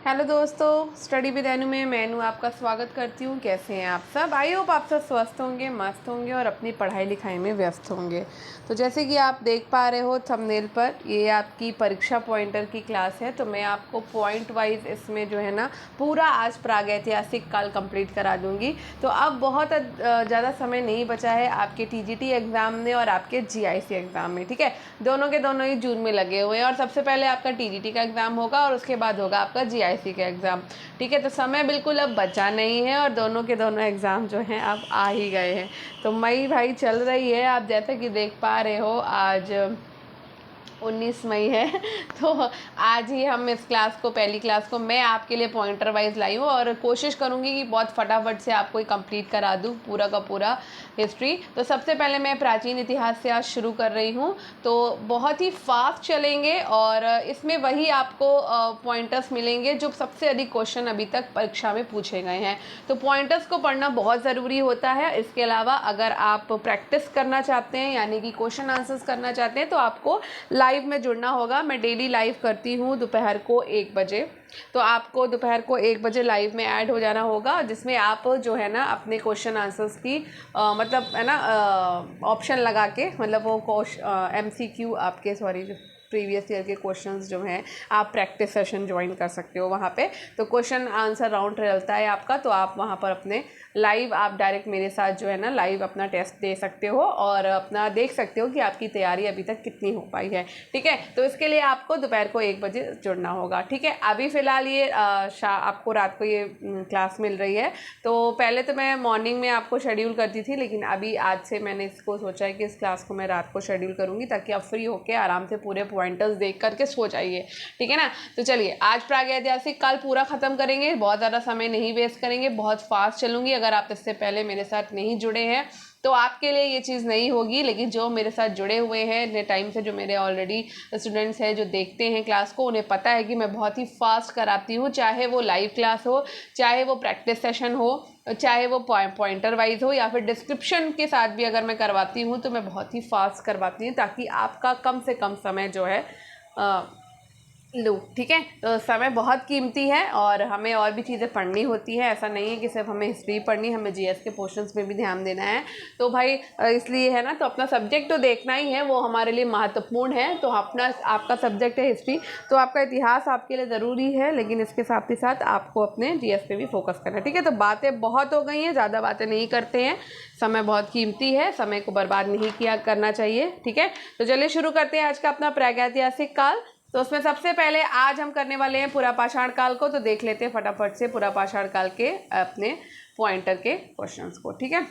Hello दोस्तों, study with एनु में मैं एनु आपका स्वागत करती हूँ। कैसे हैं आप सब? आई होप आप सब स्वस्थ होंगे, मस्त होंगे और अपनी पढ़ाई लिखाई में व्यस्त होंगे। तो जैसे कि आप देख पा रहे हो थंबनेल पर, ये आपकी परीक्षा पॉइंटर की क्लास है। तो मैं आपको पॉइंट वाइज इसमें जो है ना पूरा आज प्रागैतिहासिक काल कंप्लीट करा दूँगी। तो अब बहुत ज़्यादा समय नहीं बचा है आपके TGT एग्ज़ाम में और आपके GIC एग्ज़ाम में। ठीक है, दोनों के दोनों ही जून में लगे हुए हैं और सबसे पहले आपका TGT का एग्ज़ाम होगा और उसके बाद होगा आपका GIC का एग्ज़ाम। ठीक है, तो समय बिल्कुल अब बचा नहीं है और दोनों के दोनों एग्ज़ाम जो हैं अब आ ही गए हैं। तो मई भाई चल रही है, आप जैसे कि देख पा रहे हो आज 19 मई है। तो आज ही हम इस क्लास को, पहली क्लास को मैं आपके लिए पॉइंटर वाइज लाई हूँ और कोशिश करूँगी कि बहुत फटाफट से आपको कंप्लीट करा दूँ पूरा का पूरा हिस्ट्री। तो सबसे पहले मैं प्राचीन इतिहास से आज शुरू कर रही हूँ। तो बहुत ही फास्ट चलेंगे और इसमें वही आपको पॉइंटर्स मिलेंगे जो सबसे अधिक क्वेश्चन अभी तक परीक्षा में पूछे गए हैं। तो पॉइंटर्स को पढ़ना बहुत ज़रूरी होता है। इसके अलावा अगर आप प्रैक्टिस करना चाहते हैं, यानी कि क्वेश्चन आंसर्स करना चाहते हैं, तो आपको लाइव में जुड़ना होगा। मैं डेली लाइव करती हूँ दोपहर को 1 बजे। तो आपको दोपहर को 1 बजे लाइव में ऐड हो जाना होगा, जिसमें आप जो है ना अपने क्वेश्चन आंसर्स की मतलब है ना ऑप्शन लगा के, मतलब वो MCQ आपके प्रीवियस ईयर के क्वेश्चंस जो हैं आप प्रैक्टिस सेशन ज्वाइन कर सकते हो वहाँ पे। तो क्वेश्चन आंसर राउंड चलता है आपका, तो आप वहाँ पर अपने लाइव आप डायरेक्ट मेरे साथ जो है ना लाइव अपना टेस्ट दे सकते हो और अपना देख सकते हो कि आपकी तैयारी अभी तक कितनी हो पाई है। ठीक है, तो इसके लिए आपको दोपहर को 1 बजे जुड़ना होगा। ठीक है, अभी फ़िलहाल ये आपको रात को ये क्लास मिल रही है। तो पहले तो मैं मॉर्निंग में आपको शेड्यूल करती थी, लेकिन अभी आज से मैंने इसको सोचा है कि इस क्लास को मैं रात को शेड्यूल करूँगी, ताकि आप फ्री होकर आराम से पूरे पॉइंटर्स देख करके सो जाइए। ठीक है ना। तो चलिए आज प्रागैतिहासिक काल पूरा ख़त्म करेंगे, बहुत ज़्यादा समय नहीं वेस्ट करेंगे, बहुत फास्ट चलूँगी। अगर आप इससे पहले मेरे साथ नहीं जुड़े हैं तो आपके लिए ये चीज़ नहीं होगी, लेकिन जो मेरे साथ जुड़े हुए हैं इतने टाइम से, जो मेरे ऑलरेडी स्टूडेंट्स हैं जो देखते हैं क्लास को, उन्हें पता है कि मैं बहुत ही फास्ट कराती हूँ। चाहे वो लाइव क्लास हो, चाहे वो प्रैक्टिस सेशन हो, चाहे वो पॉइंटर वाइज हो, या फिर डिस्क्रिप्शन के साथ भी अगर मैं करवाती हूँ तो मैं बहुत ही फास्ट करवाती हूँ, ताकि आपका कम से कम समय जो है लो। ठीक है, तो समय बहुत कीमती है और हमें और भी चीज़ें पढ़नी होती है। ऐसा नहीं है कि सिर्फ हमें हिस्ट्री पढ़नी, हमें GS के पोर्शंस में भी ध्यान देना है। तो भाई इसलिए है ना, तो अपना सब्जेक्ट तो देखना ही है, वो हमारे लिए महत्वपूर्ण है। तो आपका सब्जेक्ट है हिस्ट्री, तो आपका इतिहास आपके लिए ज़रूरी है, लेकिन इसके साथ ही साथ आपको अपने GS पे भी फोकस करना है। ठीक है, तो बातें बहुत हो गई हैं, ज़्यादा बातें नहीं करते हैं, समय बहुत कीमती है, समय को बर्बाद नहीं करना चाहिए। ठीक है, तो चलिए शुरू करते हैं आज का अपना प्रागैतिहासिक काल। तो उसमें सबसे पहले आज हम करने वाले हैं पुरापाषाण काल को। तो देख लेते हैं फटाफट से पुरापाषाण काल के अपने पॉइंटर के क्वेश्चंस को। ठीक है,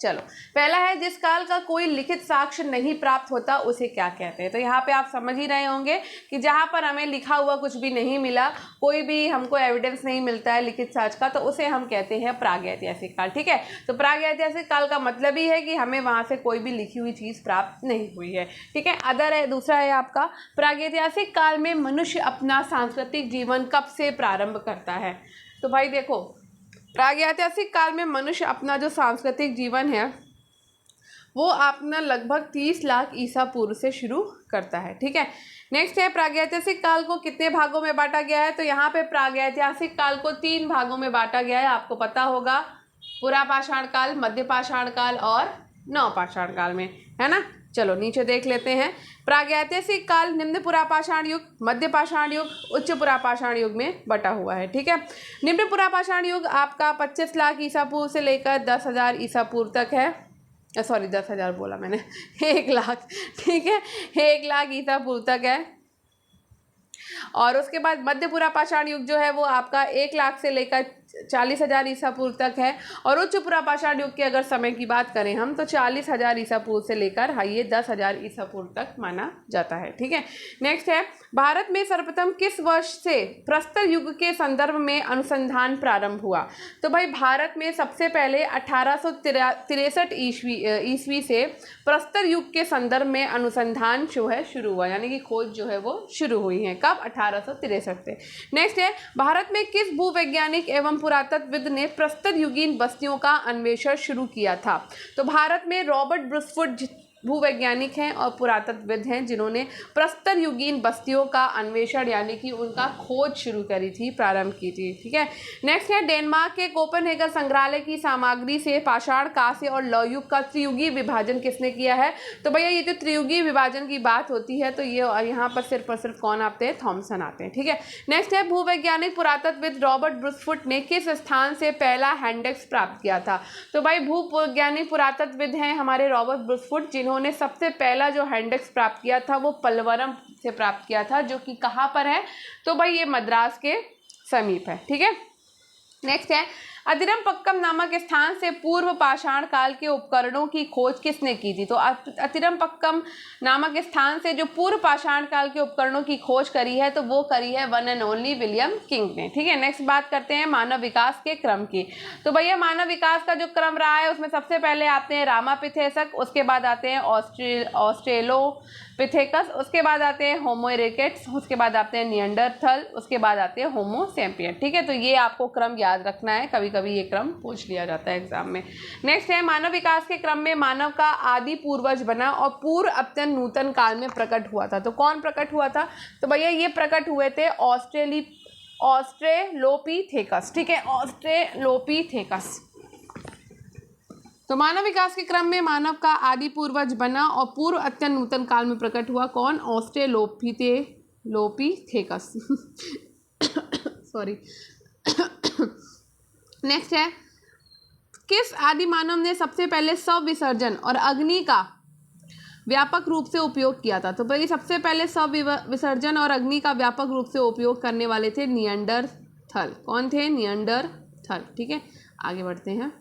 चलो पहला है, जिस काल का कोई लिखित साक्ष्य नहीं प्राप्त होता उसे क्या कहते हैं। तो यहाँ पे आप समझ ही रहे होंगे कि जहाँ पर हमें लिखा हुआ कुछ भी नहीं मिला, कोई भी हमको एविडेंस नहीं मिलता है लिखित साक्ष्य का, तो उसे हम कहते हैं प्रागैतिहासिक काल। ठीक है, तो प्रागैतिहासिक काल का मतलब ही है कि हमें वहाँ से कोई भी लिखी हुई चीज़ प्राप्त नहीं हुई है। ठीक है, अदर है, दूसरा है आपका, प्रागैतिहासिक काल में मनुष्य अपना सांस्कृतिक जीवन कब से प्रारंभ करता है। तो भाई देखो, प्रागैतिहासिक काल में मनुष्य अपना जो सांस्कृतिक जीवन है वो अपना लगभग 30 लाख ईसा पूर्व से शुरू करता है। ठीक है, नेक्स्ट है, प्रागैतिहासिक काल को कितने भागों में बांटा गया है। तो यहाँ पे प्रागैतिहासिक काल को 3 भागों में बांटा गया है, आपको पता होगा, पुरापाषाण काल, मध्यपाषाण काल और नवपाषाण काल में, है ना। चलो नीचे देख लेते हैं। प्रागैतिहासिक काल निम्न पुरापाषाण युग, मध्य पाषाण युग, उच्च पुरापाषाण युग में बटा हुआ है। ठीक है, निम्न पुरापाषाण युग आपका 25 लाख ईसा पूर्व से लेकर 10,000 ईसा पूर्व तक है। सॉरी 10,000 बोला मैंने, 1 लाख। ठीक है, 1 लाख ईसा पूर्व तक है। और उसके बाद मध्य पुरापाषाण युग जो है वो आपका 1 लाख से लेकर 40,000 ईसा पूर्व तक है। और उच्च पुरापाषाण युग के अगर समय की बात करें हम, तो 40,000 ईसा पूर्व से लेकर ये 10,000 ईसा पूर्व तक माना जाता है। ठीक है, नेक्स्ट है, भारत में सर्वप्रथम किस वर्ष से प्रस्तर युग के संदर्भ में अनुसंधान प्रारंभ हुआ। तो भाई भारत में सबसे पहले 1863 ईस्वी से प्रस्तर युग के संदर्भ में अनुसंधान जो है शुरू हुआ, यानी कि खोज जो है वो शुरू हुई है। कब? 1863 से। नेक्स्ट है, भारत में किस भूवैज्ञानिक एवं पुरातत्वविद ने प्रस्तर युगीन बस्तियों का अन्वेषण शुरू किया था। तो भारत में रॉबर्ट भूवैज्ञानिक हैं और पुरातत्वविद हैं जिन्होंने प्रस्तर युगीन बस्तियों का अन्वेषण यानी कि उनका खोज शुरू करी थी, प्रारंभ की थी। ठीक है, नेक्स्ट है डेनमार्क के कोपेनहेगन संग्रहालय की सामग्री से पाषाण, कांस्य और लौह युग का त्रियुगी विभाजन किसने किया है? तो भैया ये जो त्रियुगी विभाजन की बात होती है तो ये यहाँ पर सिर्फ और सिर्फ कौन आते हैं? थॉमसन आते हैं। ठीक है, नेक्स्ट है भूवैज्ञानिक पुरातत्वविद रॉबर्ट ब्रूसफुट ने किस स्थान से पहला हैंडेक्स प्राप्त किया था? तो भाई भूवैज्ञानिक पुरातत्वविद हैं हमारे रॉबर्ट ब्रूसफुट, जिन्होंने सबसे पहला जो हैंडेक्स प्राप्त किया था वो पलवरम से प्राप्त किया था, जो कि कहाँ पर है? तो भाई ये मद्रास के समीप है। ठीक है, नेक्स्ट है अतिरमपक्कम नामक स्थान से पूर्व पाषाण काल के उपकरणों की खोज किसने की थी? तो अतिरमपक्कम नामक स्थान से जो पूर्व पाषाण काल के उपकरणों की खोज करी है तो वो करी है one and only William king ने। ठीक है, नेक्स्ट बात करते हैं मानव विकास के क्रम की। तो भैया मानव विकास का जो क्रम रहा है उसमें सबसे पहले आते हैं रामापिथेकस, उसके बाद आते हैं ऑस्ट्रेलोपिथेकस, उसके बाद आते हैं होमो इरेक्टस, उसके बाद आते हैं निएंडरथल, उसके बाद आते हैं होमो सैपियन। ठीक है, तो ये आपको क्रम याद रखना है, कभी कभी ये क्रम पूछ लिया जाता है एग्जाम में। नेक्स्ट है मानव विकास के क्रम में मानव का आदि पूर्वज बना और पूर्व अत्यंत नूतन काल में प्रकट हुआ था। तो कौन प्रकट हुआ था? तो भैया ये प्रकट हुए थे ऑस्ट्रेलोपिथेकस। ठीक है, ऑस्ट्रेलोपिथेकस। तो मानव विकास के क्रम में मानव का आदि पूर्वज बना और पूर्व अत्यंत नूतन काल में प्रकट हुआ कौन? ऑस्ट्रेलोपिथेकस। सॉरी। नेक्स्ट है किस आदि मानव ने सबसे पहले शव विसर्जन और अग्नि का व्यापक रूप से उपयोग किया था? तो भाई सबसे पहले शव विसर्जन और अग्नि का व्यापक रूप से उपयोग करने वाले थे निएंडरथल। कौन थे? निएंडरथल। ठीक है, आगे बढ़ते हैं।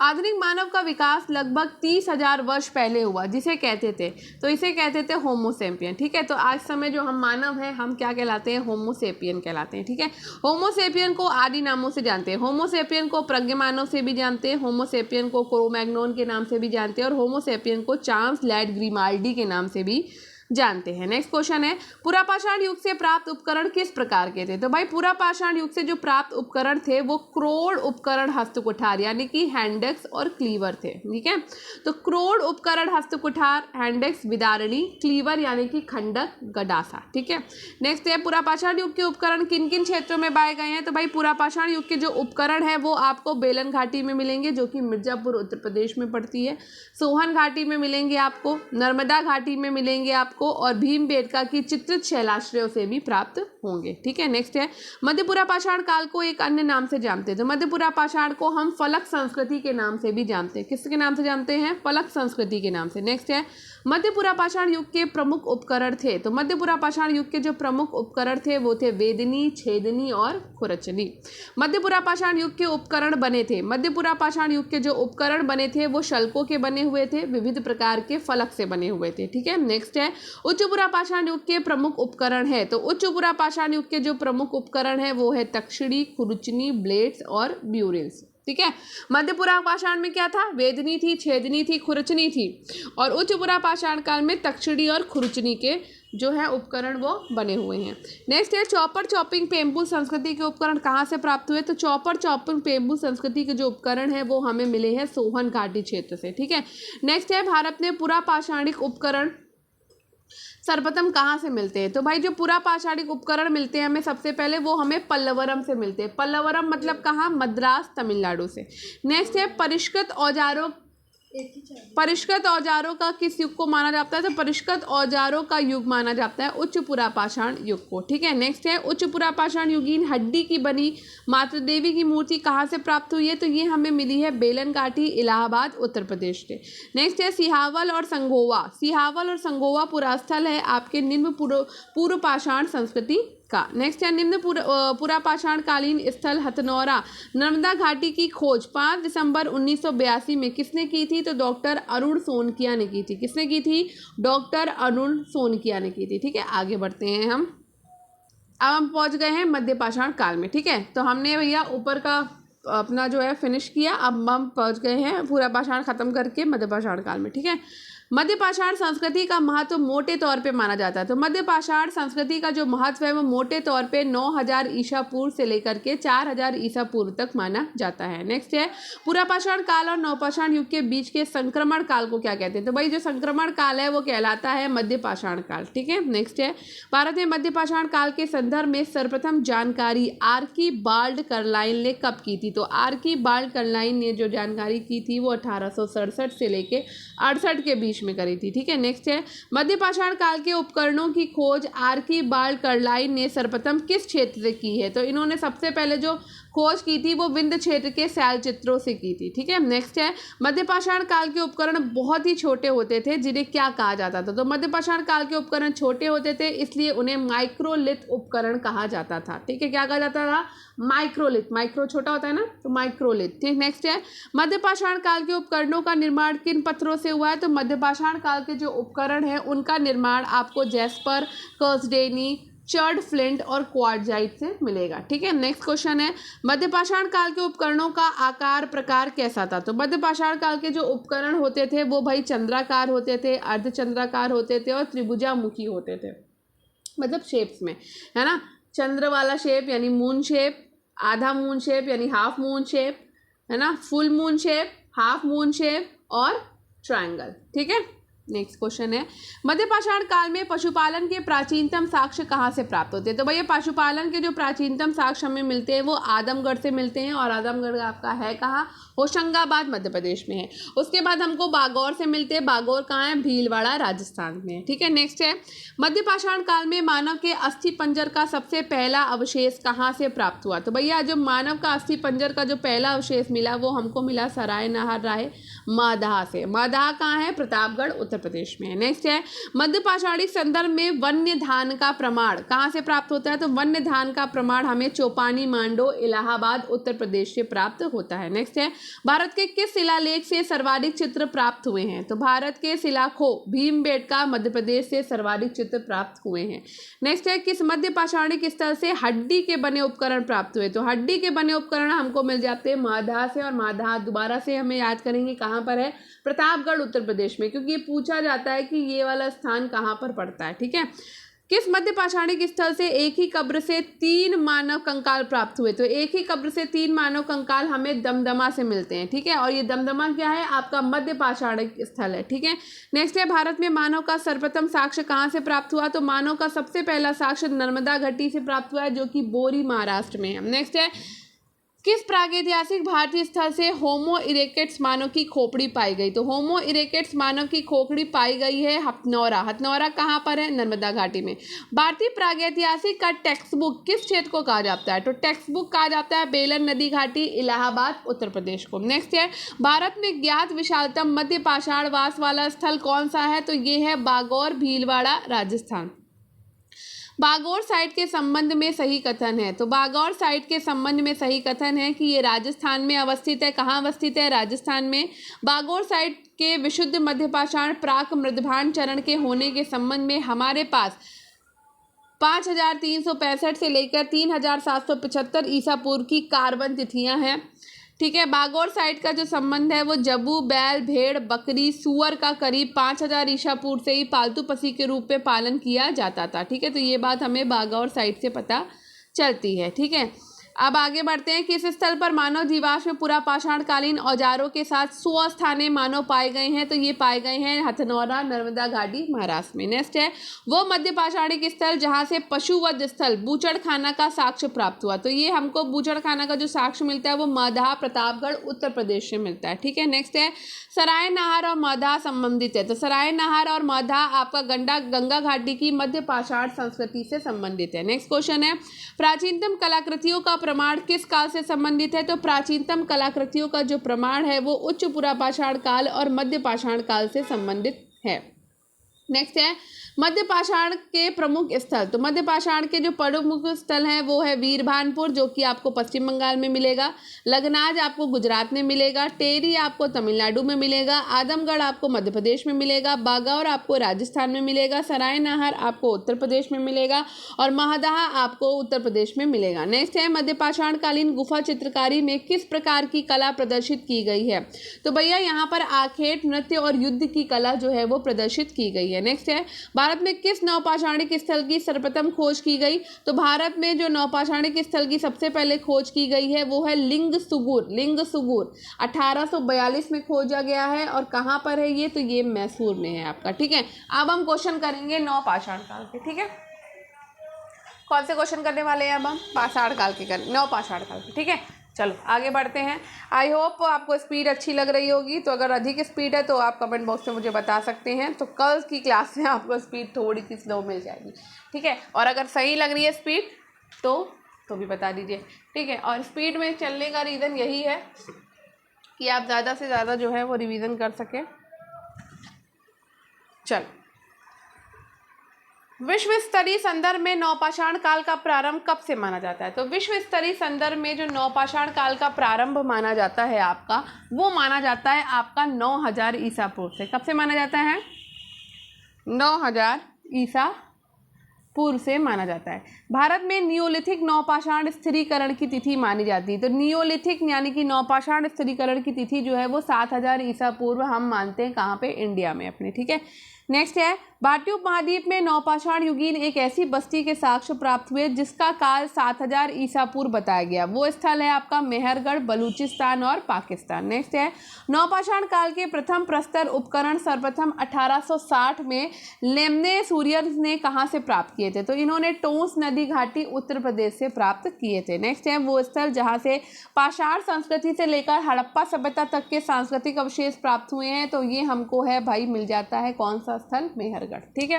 आधुनिक मानव का विकास लगभग 30,000 वर्ष पहले हुआ, जिसे कहते थे, तो इसे कहते थे होमो सैपियन। ठीक है, तो आज समय जो हम मानव हैं हम क्या कहलाते हैं? होमो सैपियन कहलाते हैं। ठीक है, होमो सैपियन को आदि नामों से जानते हैं। होमो सैपियन को प्रज्ञ मानव से भी जानते हैं, होमो सैपियन को क्रो-मैग्नोन के नाम से भी जानते हैं और होमो सैपियन को चार्ल्स लैड ग्रिमाल्डी के नाम से भी जानते हैं। नेक्स्ट क्वेश्चन है पुरापाषाण युग से प्राप्त उपकरण किस प्रकार के थे? तो भाई पुरापाषाण युग से जो प्राप्त उपकरण थे वो क्रोड़ उपकरण हस्तकुठार यानी कि हैंडेक्स और क्लीवर थे। ठीक है, तो क्रोड़ उपकरण हस्तकुठार, हैंडेक्स, विदारणी, क्लीवर यानी कि खंडक, गडासा। ठीक है, नेक्स्ट है पुरापाषाण युग के उपकरण किन किन क्षेत्रों में पाए गए हैं? तो भाई पुरापाषाण युग के जो उपकरण है वो आपको बेलन घाटी में मिलेंगे, जो कि मिर्जापुर उत्तर प्रदेश में पड़ती है, सोहन घाटी में मिलेंगे आपको, नर्मदा घाटी में मिलेंगे आपको, और भीमबेटका की चित्रित शैलाश्रयों से भी प्राप्त होंगे। ठीक है, नेक्स्ट है मध्य पुरापाषाण काल को एक अन्य नाम से जानते हैं। तो मध्य पुरापाषाण को हम फलक संस्कृति के नाम से भी जानते हैं। किसके नाम से जानते हैं? फलक संस्कृति के नाम से। नेक्स्ट है मध्य पुरापाषाण युग के प्रमुख उपकरण थे। तो मध्य पुरापाषाण युग के जो प्रमुख उपकरण थे वो थे वेदनी, छेदनी और खुरचनी। मध्य पुरापाषाण युग के उपकरण बने थे, मध्य पुरापाषाण युग के जो उपकरण बने थे वो शल्कों के बने हुए थे, विविध प्रकार के फलक से बने हुए थे। ठीक है, नेक्स्ट है उच्च पुरापाषाण युग के प्रमुख उपकरण है। तो उच्च पुरापाषाण युग के जो प्रमुख उपकरण है वो है तक्षिणी, खुरचनी, ब्लेड्स और ब्यूरिल्स। ठीक है, मध्य पुरापाषाण में क्या था? वेदनी थी, छेदनी थी, खुरचनी थी, और उच्च पुरापाषाण काल में तक्षिणी और खुरचनी के जो है उपकरण वो बने हुए हैं। नेक्स्ट है चॉपर चॉपिंग पेम्बू संस्कृति के उपकरण कहाँ से प्राप्त हुए? तो चॉपर चॉपिंग पेम्बू संस्कृति के जो उपकरण है वो हमें मिले हैं सोहन घाटी क्षेत्र से। ठीक है, नेक्स्ट है भारत में पुरापाषाणिक उपकरण सर्वप्रथम कहाँ से मिलते हैं? तो भाई जो पुरापाषाणिक उपकरण मिलते हैं हमें सबसे पहले वो हमें पल्लवरम से मिलते हैं। पल्लवरम मतलब कहाँ? मद्रास, तमिलनाडु से। नेक्स्ट है परिष्कृत औजारों का किस युग को माना जाता है? तो परिष्कृत औजारों का युग माना जाता है उच्च पुरापाषाण युग को। ठीक है, नेक्स्ट है उच्च पुरापाषाण युगीन हड्डी की बनी मातृ देवी की मूर्ति कहाँ से प्राप्त हुई है? तो ये हमें मिली है बेलन घाटी, इलाहाबाद, उत्तर प्रदेश से। नेक्स्ट है सिहावल और संगोवा। सिहावल और संगोवा पुरास्थल है आपके निम्न पूर्वपाषाण संस्कृति का। नेक्स्ट है निम्न पुरापाषाण कालीन स्थल हथनौरा, नर्मदा घाटी की खोज 5 दिसंबर 1982 में किसने की थी? तो डॉक्टर अरुण सोनकिया ने की थी। किसने की थी? डॉक्टर अरुण सोनकिया ने की थी। ठीक है, आगे बढ़ते हैं हम। अब हम पहुंच गए हैं मध्य पाषाण काल में। ठीक है, तो हमने भैया ऊपर का अपना जो है फिनिश किया, अब हम पहुंच गए हैं पुरापाषाण खत्म करके मध्य पाषाण काल में। ठीक है, मध्य पाषाण संस्कृति का महत्व मोटे तौर पे माना जाता है। तो मध्य पाषाण संस्कृति का जो महत्व है वो मोटे तौर पे 9000 ईसा पूर्व से लेकर के 4000 ईसा पूर्व तक माना जाता है। नेक्स्ट है, पुरापाषाण काल और नवपाषाण युग के बीच के संक्रमण काल को क्या कहते हैं? तो भाई जो संक्रमण काल है वो कहलाता है मध्य पाषाण काल। ठीक है, नेक्स्ट है, भारत में मध्य पाषाण काल के संदर्भ में सर्वप्रथम जानकारी आर्कीबाल्ड कार्लाइल ने कब की थी? तो आर्कीबाल्ड कार्लाइल ने जो जानकारी की थी वो 1867 से लेके 68 के बीच में करी थी। ठीक है, नेक्स्ट है, मध्य पाषाण काल के उपकरणों की खोज आर्कीबाल्ड कार्लाइल ने सर्वप्रथम किस क्षेत्र से की है? तो इन्होंने सबसे पहले जो खोज की थी वो विंध्य क्षेत्र के शैल चित्रों से की थी। ठीक है, नेक्स्ट है, मध्य पाषाण काल के उपकरण बहुत ही छोटे होते थे जिन्हें क्या कहा जाता था? तो मध्य पाषाण काल के उपकरण छोटे होते थे इसलिए उन्हें माइक्रोलिथ उपकरण कहा जाता था। ठीक है, क्या कहा जाता था? माइक्रोलिथ। माइक्रो छोटा होता है ना, तो माइक्रोलिथ। ठीक, नेक्स्ट है, मध्य पाषाण काल के उपकरणों का निर्माण किन पत्थरों से हुआ है? तो मध्य पाषाण काल के जो उपकरण है उनका निर्माण आपको जैस्पर, कर्सडेनी, चर्ड फ्लिंट और क्वार्टजाइट से मिलेगा। ठीक है, नेक्स्ट क्वेश्चन है, मध्य पाषाण काल के उपकरणों का आकार प्रकार कैसा था? तो मध्य पाषाण काल के जो उपकरण होते थे वो भाई चंद्राकार होते थे, अर्धचंद्राकार होते थे और त्रिभुजामुखी होते थे, मतलब शेप्स में, है ना। चंद्र वाला शेप यानी मून शेप, आधा मून शेप यानी हाफ मून शेप, है ना, full moon shape, half moon shape और ट्रायंगल। ठीक है, नेक्स्ट क्वेश्चन है, मध्य पाषाण काल में पशुपालन के प्राचीनतम साक्ष्य कहाँ से प्राप्त होते हैं? तो भैया पशुपालन के जो प्राचीनतम साक्ष्य हमें मिलते हैं वो आदमगढ़ से मिलते हैं, और आदमगढ़ आपका है कहाँ? होशंगाबाद मध्य प्रदेश में है। उसके बाद हमको बागौर से मिलते हैं, बागौर कहाँ है? भीलवाड़ा राजस्थान में है। ठीक है, नेक्स्ट है, मध्य पाषाण काल में मानव के अस्थि पंजर का सबसे पहला अवशेष कहाँ से प्राप्त हुआ? तो भैया जो मानव का अस्थि पंजर का जो पहला अवशेष मिला वो हमको मिला सराय नहर राय मादहा से। मादहा कहाँ है? प्रतापगढ़ उत्तर प्रदेश में है। नेक्स्ट है, मध्य पाषाणी संदर्भ में वन्य धान का प्रमाण कहाँ से प्राप्त होता है? तो वन्य धान का प्रमाण हमें चौपानी मांडो इलाहाबाद उत्तर प्रदेश से प्राप्त होता है। नेक्स्ट है, भारत के किस शिलालेख से सर्वाधिक चित्र प्राप्त हुए हैं? तो भारत के शिलाखों भीमबेटका मध्य प्रदेश से सर्वाधिक चित्र प्राप्त हुए हैं। नेक्स्ट है, किस मध्य पाषाणिक स्थल से हड्डी के बने उपकरण प्राप्त हुए? तो हड्डी के बने उपकरण हमको मिल जाते हैं मादहा से, और मादहा दोबारा से हमें याद करेंगे कहाँ पर है? प्रतापगढ़ उत्तर प्रदेश में, क्योंकि ये पूछा जाता है कि ये वाला स्थान कहाँ पर पड़ता है। ठीक है, किस मध्य पाषाणिक स्थल से एक ही कब्र से 3 मानव कंकाल प्राप्त हुए? तो एक ही कब्र से 3 मानव कंकाल हमें दमदमा से मिलते हैं। ठीक है, और ये दमदमा क्या है? आपका मध्य पाषाणिक स्थल है। ठीक है, नेक्स्ट है, भारत में मानव का सर्वप्रथम साक्ष्य कहाँ से प्राप्त हुआ? तो मानव का सबसे पहला साक्ष्य नर्मदा घाटी से प्राप्त हुआ है जो कि बोरी महाराष्ट्र में है। नेक्स्ट है, किस प्रागैतिहासिक भारतीय स्थल से होमो इरेक्टस मानव की खोपड़ी पाई गई? तो होमो इरेक्टस मानव की खोपड़ी पाई गई है हथनौरा। हथनौरा कहाँ पर है? नर्मदा घाटी में। भारतीय प्रागैतिहासिक का टेक्स्ट बुक किस क्षेत्र को कहा जाता है? तो टेक्स्ट बुक कहा जाता है बेलन नदी घाटी इलाहाबाद उत्तर प्रदेश को। नेक्स्ट है, भारत में ज्ञात विशालतम मध्य पाषाण वास वाला स्थल कौन सा है? तो ये है बागौर भीलवाड़ा राजस्थान। बागौर साइट के संबंध में सही कथन है। तो बागौर साइट के संबंध में सही कथन है कि ये राजस्थान में अवस्थित है। कहाँ अवस्थित है? राजस्थान में। बागौर साइट के विशुद्ध मध्य पाषाण प्राक मृदभान चरण के होने के संबंध में हमारे पास 5365 से लेकर 3775 ईसा पूर्व की कार्बन तिथियां हैं। ठीक है, बागौर साइट का जो संबंध है वो जबू, बैल, भेड़, बकरी, सूअर का करीब 5000 ईसा पूर्व से ही पालतू पशु के रूप में पालन किया जाता था। ठीक है, तो ये बात हमें बागौर साइट से पता चलती है। ठीक है, अब आगे बढ़ते हैं, किस स्थल पर मानव जीवाश्म पुरापाषाण कालीन औजारों के साथ स्वस्थानीय मानव पाए गए हैं? तो ये पाए गए हैं हथनौरा नर्मदा घाटी महाराष्ट्र में। नेक्स्ट है, वो मध्य पाषाणिक स्थल जहां से पशुवध स्थल बूचड़खाना का साक्ष्य प्राप्त हुआ। तो ये हमको बूचड़खाना का जो साक्ष्य मिलता है वो मादहा प्रतापगढ़ उत्तर प्रदेश से मिलता है। ठीक है, नेक्स्ट है, सराय नहर और मादहा संबंधित है। तो सराय नहर और मादहा आपका गंगा घाटी की मध्य पाषाण संस्कृति से संबंधित है। नेक्स्ट क्वेश्चन है, प्राचीनतम कलाकृतियों का प्रमाण किस काल से संबंधित है? तो प्राचीनतम कलाकृतियों का जो प्रमाण है वो उच्च पुरापाषाण काल और मध्य पाषाण काल से संबंधित है। नेक्स्ट है मध्य पाषाण के प्रमुख स्थल। तो मध्य पाषाण के जो प्रमुख स्थल हैं वो है वीरभानपुर, जो कि आपको पश्चिम बंगाल में मिलेगा, लगनाज आपको गुजरात में मिलेगा, टेरी आपको तमिलनाडु में मिलेगा, आदमगढ़ आपको मध्य प्रदेश में मिलेगा, बागौर आपको राजस्थान में मिलेगा, सरायनहर आपको उत्तर प्रदेश में मिलेगा और महदाहा आपको उत्तर प्रदेश में मिलेगा। नेक्स्ट है मध्य पाषाण कालीन गुफा चित्रकारी में किस प्रकार की कला प्रदर्शित की गई है। तो भैया यहाँ पर आखेट, नृत्य और युद्ध की कला जो है वो प्रदर्शित की गई है। नेक्स्ट है भारत में किस नवपाषाणिक स्थल की सर्वप्रथम खोज की गई। तो भारत में जो नवपाषाणिक स्थल की सबसे पहले खोज की गई है वो है लिंगसुगुर। लिंगसुगुर 1842 में खोजा गया है और कहाँ पर है ये, तो ये मैसूर में है आपका। ठीक है, अब हम क्वेश्चन करेंगे नवपाषाण काल के। ठीक है, कौन से क्वेश्चन करने वाले हैं अब हम, पाषाण काल के करें, नवपाषाण काल के। ठीक है, चलो आगे बढ़ते हैं। आई होप आपको स्पीड अच्छी लग रही होगी, तो अगर अधिक स्पीड है तो आप कमेंट बॉक्स में मुझे बता सकते हैं, तो कल की क्लास में आपको स्पीड थोड़ी सी स्लो मिल जाएगी। ठीक है, और अगर सही लग रही है स्पीड तो भी बता दीजिए। ठीक है, और स्पीड में चलने का रीज़न यही है कि आप ज़्यादा से ज़्यादा जो है वो रिवीजन कर सकें। चलो, विश्व स्तरीय संदर्भ में नवपाषाण काल का प्रारंभ कब से माना जाता है। तो विश्व स्तरीय संदर्भ में जो नवपाषाण काल का प्रारंभ माना जाता है आपका, वो माना जाता है आपका 9000 ईसा पूर्व से। कब से माना जाता है, 9000 ईसा पूर्व से माना जाता है। भारत में नियोलिथिक नवपाषाण स्थिरीकरण की तिथि मानी जाती है। तो नियोलिथिक यानी कि नवपाषाण स्थिरीकरण की तिथि जो है वो 7000 ईसा पूर्व हम मानते हैं, कहाँ पे, इंडिया में अपने। ठीक है, नेक्स्ट है भारतीय उपमहाद्वीप में नवपाषाण युगीन एक ऐसी बस्ती के साक्ष्य प्राप्त हुए जिसका काल 7000 ईसा पूर्व बताया गया। वो स्थल है आपका मेहरगढ़, बलूचिस्तान और पाकिस्तान। नेक्स्ट है नवपाषाण काल के प्रथम प्रस्तर उपकरण सर्वप्रथम 1860 में लेमनेसूरियस ने कहाँ से प्राप्त किए थे। तो इन्होंने टोंस नदी घाटी उत्तर प्रदेश से प्राप्त किए थे। नेक्स्ट है वो स्थल जहाँ से पाषाण संस्कृति से लेकर हड़प्पा सभ्यता तक के सांस्कृतिक अवशेष प्राप्त हुए हैं, तो ये हमको है भाई मिल जाता है कौन सा स्थल, मेहरगढ़। ठीक है,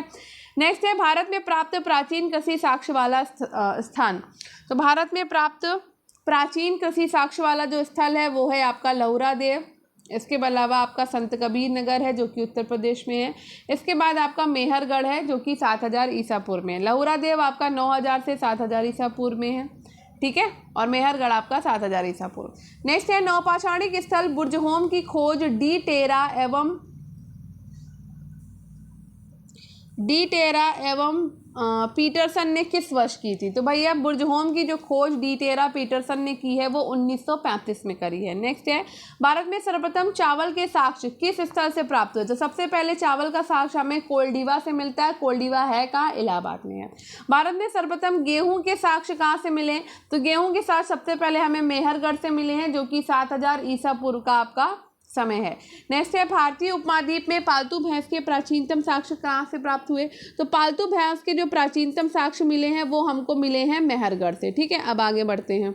नेक्स्ट है भारत में प्राप्त प्राचीन कृषि साक्ष्य वाला स्थान। तो भारत में प्राप्त प्राचीन कृषि साक्ष्य वाला जो स्थल है वो है आपका लहुरा देव। इसके अलावा आपका संत कबीर नगर है जो कि उत्तर प्रदेश में है। इसके बाद आपका मेहरगढ़ है जो कि 7000 ईसा पूर्व में है। लहुरा देव आपका 9000 से 7000 ईसा पूर्व में है। ठीक है, और मेहरगढ़ आपका 7000 ईसा पूर्व। नेक्स्ट है नवपाषाणिक स्थल बुर्जहोम की खोज डी टेरा एवं पीटरसन ने किस वर्ष की थी। तो भैया बुर्जहोम की जो खोज डी टेरा पीटरसन ने की है वो 1935 में करी है। नेक्स्ट है भारत में सर्वप्रथम चावल के साक्ष्य किस स्थल से प्राप्त हुए। तो सबसे पहले चावल का साक्ष्य हमें कोल्डिवा से मिलता है। कोल्डिवा है कहाँ, इलाहाबाद में है। भारत में सर्वप्रथम गेहूं के साक्ष्य कहाँ से मिले। तो गेहूं के साक्ष्य सबसे पहले हमें मेहरगढ़ से मिले हैं जो कि 7000 ईसा पूर्व का आपका समय है। नेक्स्ट है भारतीय उपमहाद्वीप में पालतू भैंस के प्राचीनतम साक्ष्य कहाँ से प्राप्त हुए। तो पालतू भैंस के जो प्राचीनतम साक्ष्य मिले हैं वो हमको मिले हैं मेहरगढ़ से। ठीक है, अब आगे बढ़ते हैं।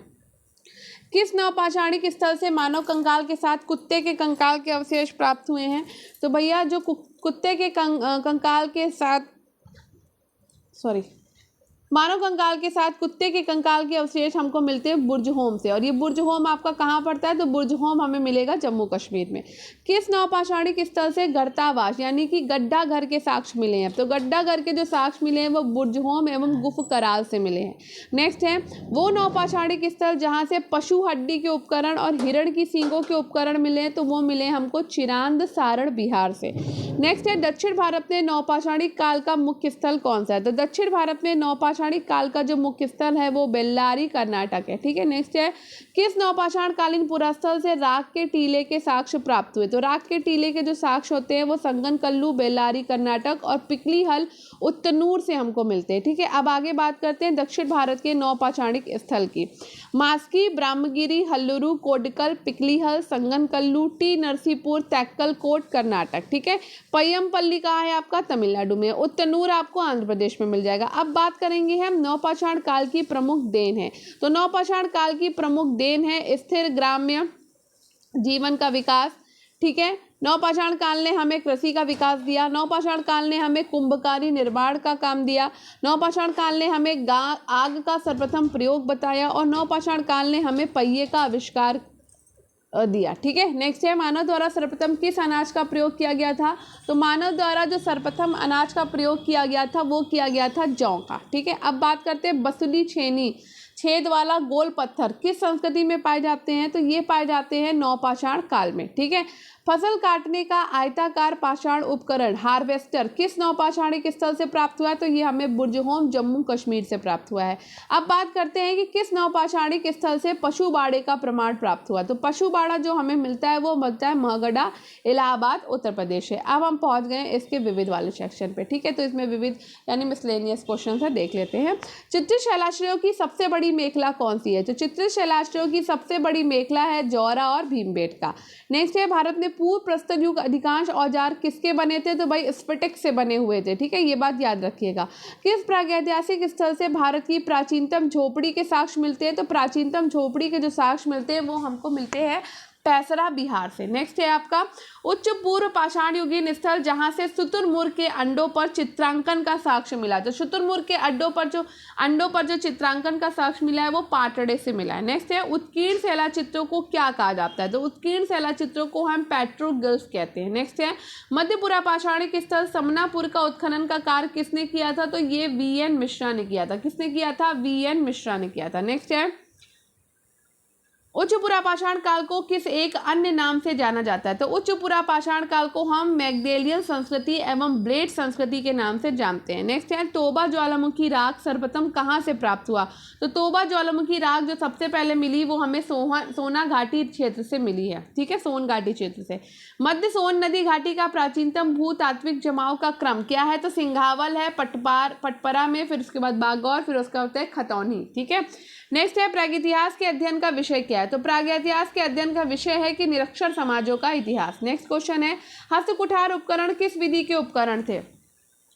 किस नवपाषाणिक स्थल से मानव कंकाल के साथ कुत्ते के कंकाल के अवशेष प्राप्त हुए हैं। तो भैया जो कुत्ते के कंकाल के साथ मानव कंकाल के साथ कुत्ते के कंकाल के अवशेष हमको मिलते हैं बुर्जहोम से, और ये बुर्जहोम आपका कहाँ पड़ता है। तो बुर्जहोम हमें मिलेगा जम्मू कश्मीर में। किस नवपाषाणिक स्थल से गर्तावास यानी कि गड्ढा घर के साक्ष्य मिले हैं। तो गड्ढा घर के जो साक्ष्य मिले हैं वो बुर्जहोम एवं गुफ कराल से मिले हैं। नेक्स्ट है वो नवपाषाणिक स्थल जहाँ से पशु हड्डी के उपकरण और हिरण की सींगों के उपकरण मिले हैं, तो वो मिले हमको चिरांद सारण बिहार से। नेक्स्ट है दक्षिण भारत में नवपाषाणिक काल का मुख्य स्थल कौन सा है। तो दक्षिण भारत में नवपाषाणिक काल का जो मुख्य स्थल है वो बेल्लारी कर्नाटक है। ठीक है, नेक्स्ट है किस नवपाषाण कालीन पुरास्थल से राख के टीले के साक्ष्य प्राप्त हुए। तो राख के टीले के जो साक्ष्य होते हैं वो संगनकल्लू, बेल्लारी कर्नाटक और पिकलीहल उत्तनूर से हमको मिलते हैं। ठीक है, अब आगे बात करते हैं दक्षिण भारत के नवपाषाणिक स्थल की। मास्की, ब्रह्मगिरी, हल्लुरु, कोडकल, पिकलीहल, संगनकल्लू, टी नरसीपुर, तैक्कल कोट कर्नाटक। ठीक है, पय्यमपल्ली कहाँ है आपका, तमिलनाडु में। उत्तनूर आपको आंध्र प्रदेश में मिल जाएगा। अब बात करेंगे हम नवपाषाण काल की प्रमुख देन है। तो नवपाषाण काल की प्रमुख देन है स्थिर ग्राम्य जीवन का विकास। ठीक है, नवपाषाण काल ने हमें कृषि का विकास दिया। नवपाषाण काल ने हमें कुंभकारी निर्माण का काम दिया। नवपाषाण काल ने हमें आग का सर्वप्रथम प्रयोग बताया और नवपाषाण काल ने हमें पहिए का आविष्कार दिया। ठीक है, नेक्स्ट है मानव द्वारा सर्वप्रथम किस अनाज का प्रयोग किया गया था? तो मानव द्वारा जो सर्वप्रथम अनाज का प्रयोग किया गया था वो किया गया था जौ का। ठीक है, अब बात करते हैं बसुली छेनी छेद वाला गोल पत्थर किस संस्कृति में पाए जाते हैं? तो ये पाए जाते हैं नवपाषाण काल में। ठीक है, फसल काटने का आयताकार पाषाण उपकरण हार्वेस्टर किस नवपाषाणिक स्थल से प्राप्त हुआ है? तो ये हमें बुर्जहोम जम्मू कश्मीर से प्राप्त हुआ है। अब बात करते हैं कि किस नवपाषाणिक स्थल से पशु बाड़े का प्रमाण प्राप्त हुआ? तो पशु बाड़ा जो हमें मिलता है वो मिलता है महगढ़ा, इलाहाबाद, उत्तर प्रदेश है। अब हम पहुंच गए इसके विविध वाले सेक्शन पे। ठीक है, तो इसमें विविध यानी मिसलेनियस क्वेश्चन है, देख लेते हैं। चित्रित शैलाश्रयों की सबसे बड़ी मेखला कौन सी है? तो चित्रित शैलाश्रयों की सबसे बड़ी मेखला है जौरा और भीमबेटका। नेक्स्ट है भारत में पूर्व प्रस्तुत युग अधिकांश औजार किसके बने थे? तो भाई स्फटिक से बने हुए थे। ठीक है, ये बात याद रखिएगा। किस प्रागैतिहासिक स्थल से भारत की प्राचीनतम झोपड़ी के साक्ष्य मिलते हैं? तो प्राचीनतम झोपड़ी के जो साक्ष्य मिलते हैं वो हमको मिलते हैं पैसरा, बिहार से। नेक्स्ट है आपका उच्च पूर्व पाषाण युगीन स्थल जहां से शुतुरमुर्ग के अंडों पर चित्रांकन का साक्ष्य मिला। तो शुतुरमुर्ग के अंडों पर जो चित्रांकन का साक्ष्य मिला है वो पाटड़े से मिला है। नेक्स्ट है उत्कीर्ण शैला चित्रों को क्या कहा जाता है? तो उत्कीर्ण शैला चित्रों को हम पेट्रोग्लिफ्स कहते हैं। नेक्स्ट है मध्य पुरा पाषाणिक स्थल समनापुर का उत्खनन का कार्य किसने किया था? तो ये वी.एन. मिश्रा ने किया था। किसने किया था? वी.एन. मिश्रा ने किया था। नेक्स्ट है उच्च पुरापाषाण काल को किस एक अन्य नाम से जाना जाता है? तो उच्च पुरापाषाण काल को हम मैग्डेलियन संस्कृति एवं ब्लेड संस्कृति के नाम से जानते हैं। नेक्स्ट है तोबा ज्वालामुखी राख सर्वप्रथम कहाँ से प्राप्त हुआ? तो तोबा ज्वालामुखी राख जो सबसे पहले मिली वो हमें सोना घाटी क्षेत्र से मिली है। ठीक है, सोन घाटी क्षेत्र से। मध्य सोन नदी घाटी का प्राचीनतम भूतात्विक जमाव का क्रम क्या है? तो सिंघावल है, पटपरा में, फिर उसके बाद बागौर, फिर उसका होता है खतौनी। ठीक है, नेक्स्ट है प्रागैतिहास के अध्ययन का विषय क्या है? तो प्रागैतिहास के अध्ययन का विषय है कि निरक्षर समाजों का इतिहास। नेक्स्ट क्वेश्चन है हस्तकुठार उपकरण किस विधि के उपकरण थे?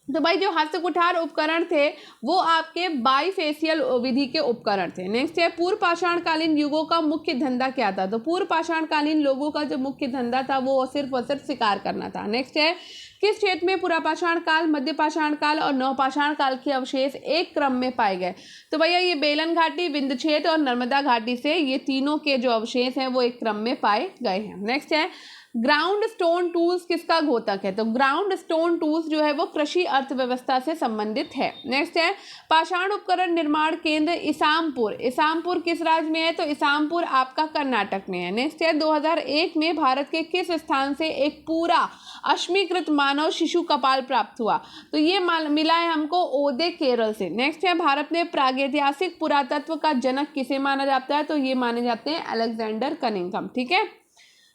तो भाई जो हस्तकुठार उपकरण थे वो आपके बाईफेशियल विधि के उपकरण थे। नेक्स्ट है पूर्व पाषाणकालीन युगों का मुख्य धंधा क्या था? तो पूर्व पाषाणकालीन लोगों का जो मुख्य धंधा था वो सिर्फ और सिर्फ शिकार करना था। नेक्स्ट है किस क्षेत्र में पुरापाषाण काल, मध्य पाषाण काल और नवपाषाण काल के अवशेष एक क्रम में पाए गए? तो भैया ये बेलन घाटी, विंध्य क्षेत्र और नर्मदा घाटी से ये तीनों के जो अवशेष हैं वो एक क्रम में पाए गए हैं। नेक्स्ट है ग्राउंड स्टोन टूल्स किसका घोतक है? तो ग्राउंड स्टोन टूल्स जो है वो कृषि अर्थव्यवस्था से संबंधित है। नेक्स्ट है पाषाण उपकरण निर्माण केंद्र इसामपुर किस राज्य में है? तो इसामपुर आपका कर्नाटक में है। नेक्स्ट है 2001 में भारत के किस स्थान से एक पूरा अश्मीकृत मानव शिशु कपाल प्राप्त हुआ? तो ये मिला है हमको ओदे, केरल से। नेक्स्ट है भारत में प्रागैतिहासिक पुरातत्व का जनक किसे माना जाता है? तो ये माने जाते हैं अलेक्जेंडर कनिंघम। ठीक है,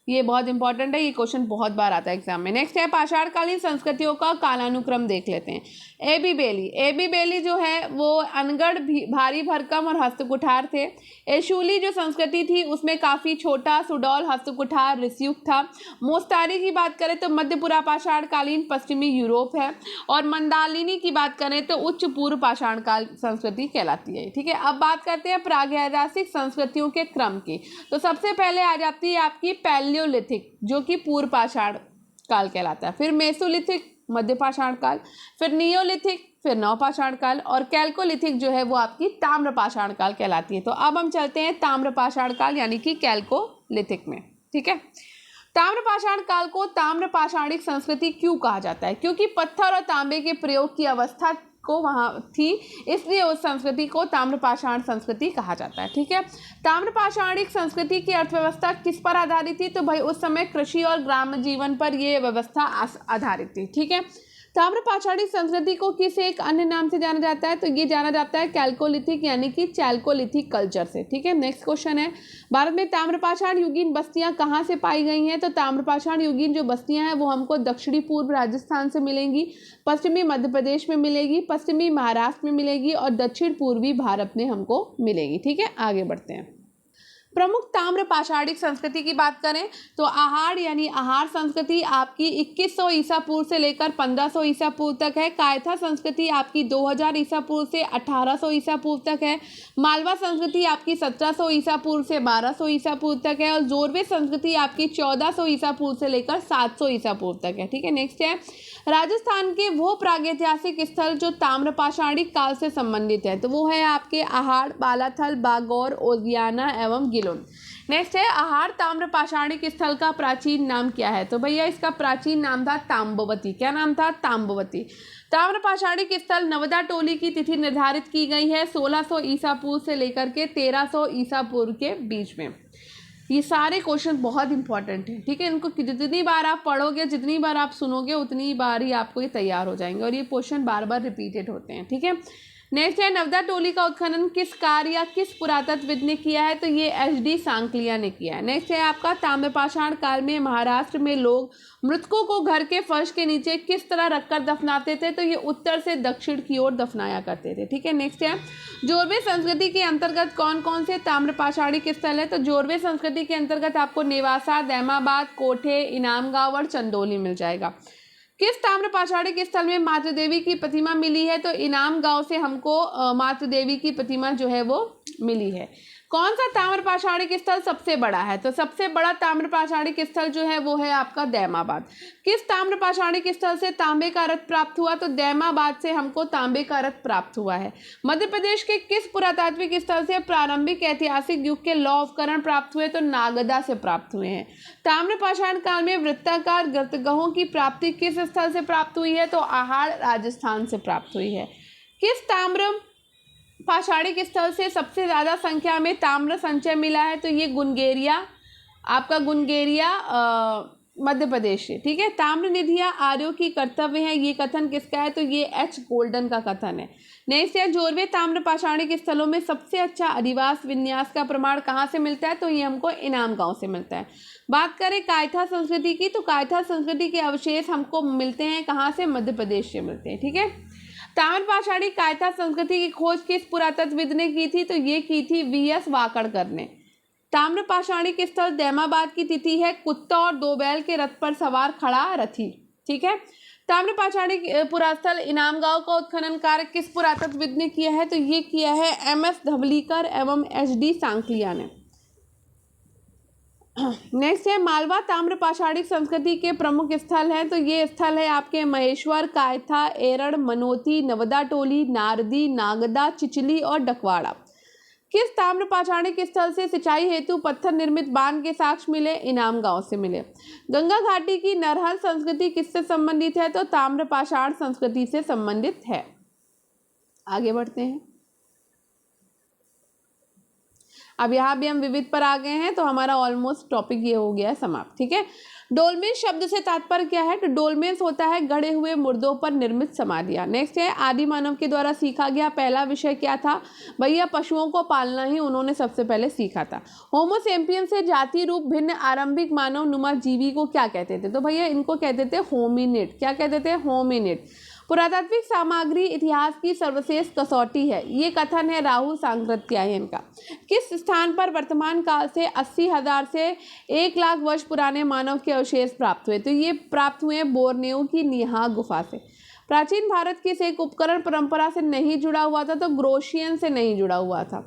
ये बहुत इंपॉर्टेंट है, ये क्वेश्चन बहुत बार आता है एग्जाम में। नेक्स्ट है पाषाणकालीन संस्कृतियों का कालानुक्रम देख लेते हैं। एबी बेली जो है वो अनगढ़, भारी भरकम और हस्तकुठार थे। एशुली जो संस्कृति थी उसमें काफ़ी छोटा, सुडौल, हस्तकुठार, ऋषियुक्त था। मोस्तारी की बात करें तो मध्य पुरापाषाण कालीन पश्चिमी यूरोप है। और मंदालिनी की बात करें तो उच्च पूर्व पाषाण काल संस्कृति कहलाती है। ठीक है, अब बात करते हैं प्रागैतिहासिक संस्कृतियों के क्रम की। तो सबसे पहले आ जाती है आपकी पैलियोलिथिक जो कि पूर्व पाषाण काल कहलाता है, फिर मेसोलिथिक मध्य पाषाण काल, फिर नियोलिथिक, फिर नवपाषाण काल और कैल्कोलिथिक जो है वो आपकी ताम्र पाषाण काल कहलाती है। तो अब हम चलते हैं ताम्र पाषाण काल यानी कि कैल्कोलिथिक में। ठीक है, ताम्र पाषाण काल को ताम्र पाषाणिक संस्कृति क्यों कहा जाता है? क्योंकि पत्थर और तांबे के प्रयोग की अवस्था को वहाँ थी, इसलिए उस संस्कृति को ताम्रपाषाण संस्कृति कहा जाता है। ठीक है, ताम्रपाषाणिक संस्कृति की अर्थव्यवस्था किस पर आधारित थी? तो भाई उस समय कृषि और ग्राम जीवन पर ये व्यवस्था आधारित थी। ठीक है, ताम्रपाषाणिक संस्कृति को किस एक अन्य नाम से जाना जाता है? तो ये जाना जाता है कैल्कोलिथिक यानी कि चैल्कोलिथिक कल्चर से। ठीक है, नेक्स्ट क्वेश्चन है भारत में ताम्रपाषाण युगीन बस्तियां कहाँ से पाई गई हैं? तो ताम्रपाषाण युगीन जो बस्तियां हैं वो हमको दक्षिणी पूर्व राजस्थान से मिलेंगी, पश्चिमी मध्य प्रदेश में मिलेगी, पश्चिमी महाराष्ट्र में मिलेगी और दक्षिण पूर्वी भारत में हमको मिलेगी। ठीक है, आगे बढ़ते हैं। प्रमुख ताम्र पाषाणिक संस्कृति की बात करें तो आहार यानी आहार संस्कृति आपकी 2100 ईसा पूर्व से लेकर 1500 ईसा पूर्व तक है। कायथा संस्कृति आपकी 2000 ईसा पूर्व से 1800 ईसा पूर्व तक है। मालवा संस्कृति आपकी 1700 ईसा पूर्व से 1200 ईसा पूर्व तक है और जोरवे संस्कृति आपकी 1400 ईसा पूर्व से लेकर 700 ईसा पूर्व तक है। ठीक है, नेक्स्ट है राजस्थान के वो प्रागैतिहासिक स्थल जो ताम्रपाषाणिक काल से संबंधित है, तो वो है आपके आहार, बालाथल, बागौर, ओजियाना एवं खिलुन। नेक्स्ट है आहार ताम्र पाषाणिक स्थल का प्राचीन नाम क्या है? तो भैया इसका प्राचीन नाम था ताम्बवती। क्या नाम था? ताम्बवती। ताम्र पाषाणिक स्थल नवदा टोली की तिथि निर्धारित की गई है 1600 ईसा पूर्व से लेकर के 1300 ईसा पूर्व के बीच में। ये सारे क्वेश्चन बहुत इंपॉर्टेंट हैं, ठीक है। इनको जितनी बार आप पढ़ोगे, जितनी बार आप सुनोगे, उतनी बार ही आपको ये तैयार हो जाएंगे और ये क्वेश्चन बार बार रिपीटेड होते हैं, ठीक है। नेक्स्ट है नवदा टोली का उत्खनन किस कार्य या किस पुरातत्वविद ने किया है? तो ये एच.डी. सांकलिया ने किया है। नेक्स्ट है आपका ताम्रपाषाण काल में महाराष्ट्र में लोग मृतकों को घर के फर्श के नीचे किस तरह रखकर दफनाते थे? तो ये उत्तर से दक्षिण की ओर दफनाया करते थे, ठीक है। नेक्स्ट है जोरवे संस्कृति के अंतर्गत कौन कौन से ताम्रपाषाणिक स्थल है? तो जोरवे संस्कृति के अंतर्गत आपको नेवासा, दैमाबाद, कोठे, इनाम गांव और चंदौली मिल जाएगा। किस ताम्र पाषाणिक स्थल में मातृ देवी की प्रतिमा मिली है? तो इनाम गांव से हमको मातृ देवी की प्रतिमा जो है वो मिली है। कौन सा ताम्र पाषाणिक स्थल सबसे बड़ा है? तो सबसे बड़ा ताम्र पाषाणिक स्थल जो है वो है आपका दैमाबाद। किस ताम्र पाषाणिक स्थल से तांबे का रथ प्राप्त हुआ? तो दैमाबाद से हमको तांबे का रथ प्राप्त हुआ है। मध्य प्रदेश के किस पुरातात्विक स्थल से प्रारंभिक ऐतिहासिक युग के लौह उपकरण प्राप्त हुए? तो नागदा से प्राप्त हुए हैं। ताम्र पाषाण काल में वृत्ताकार गर्तगहों की प्राप्ति किस स्थल से प्राप्त हुई है? तो आहाड़ राजस्थान से प्राप्त हुई है। किस ताम्र पाषाणिक स्थल से सबसे ज़्यादा संख्या में ताम्र संचय मिला है? तो ये गुनगेरिया, आपका गुनगेरिया मध्य प्रदेश से, ठीक है। ताम्र निधियाँ आर्यों की कर्तव्य है, ये कथन किसका है? तो ये एच गोल्डन का कथन है। नेक्स्ट है जोरवे ताम्र पाषाणिक स्थलों में सबसे अच्छा अधिवास विन्यास का प्रमाण कहाँ से मिलता है? तो ये हमको इनाम गांव से मिलता है। बात करें कायथा संस्कृति की, तो कायथा संस्कृति के अवशेष हमको मिलते हैं कहाँ से? मध्य प्रदेश से मिलते हैं, ठीक है। ताम्र पाषाणिक कायथा संस्कृति की खोज किस पुरातत्वविद ने की थी? तो ये की थी वी.एस. वाकड़कर ने। ताम्र पाषाणिक स्थल दैमाबाद की तिथि है कुत्ता और दो बैल के रथ पर सवार खड़ा रथी, ठीक है। ताम्र पाषाणिक पुरास्थल इनाम गांव का उत्खनन कार्य किस पुरातत्वविद ने किया है? तो ये किया है एम.एस. धवलीकर एवं एच.डी. सांकलिया ने। नेक्स्ट है मालवा ताम्र पाषाणिक संस्कृति के प्रमुख स्थल हैं। तो ये स्थल है आपके महेश्वर, कायथा, एरड़, मनोती, नवदा टोली, नारदी, नागदा, चिचली और डकवाड़ा। किस ताम्र पाषाणिक स्थल से सिंचाई हेतु पत्थर निर्मित बांध के साक्ष्य मिले? इनाम गांव से मिले। गंगा घाटी की नरहल संस्कृति किससे संबंधित है? तो ताम्र पाषाण संस्कृति से संबंधित है। आगे बढ़ते हैं। अब यहाँ भी हम विविध पर आ गए हैं, तो हमारा ऑलमोस्ट टॉपिक ये हो गया है समाप्त, ठीक है। डोलमेंस शब्द से तात्पर्य क्या है? तो डोलमेंस होता है गड़े हुए मुर्दों पर निर्मित समाधियाँ। नेक्स्ट है आदि मानव के द्वारा सीखा गया पहला विषय क्या था? भैया पशुओं को पालना ही उन्होंने सबसे पहले सीखा था। होमो सेपियन से जाति रूप भिन्न आरंभिक मानव नुमा जीवी को क्या कहते थे? तो भैया इनको कहते थे होमिनिड। क्या कहते थे? होमिनिड। पुरातात्विक सामग्री इतिहास की सर्वश्रेष्ठ कसौटी है, ये कथन है राहुल सांकृत्यायन का। किस स्थान पर वर्तमान काल से 80,000 से 1,00,000 वर्ष पुराने मानव के अवशेष प्राप्त हुए? तो ये प्राप्त हुए बोर्नियो की निहा गुफा से। प्राचीन भारत किस एक उपकरण परंपरा से नहीं जुड़ा हुआ था? तो ग्रोशियन से नहीं जुड़ा हुआ था।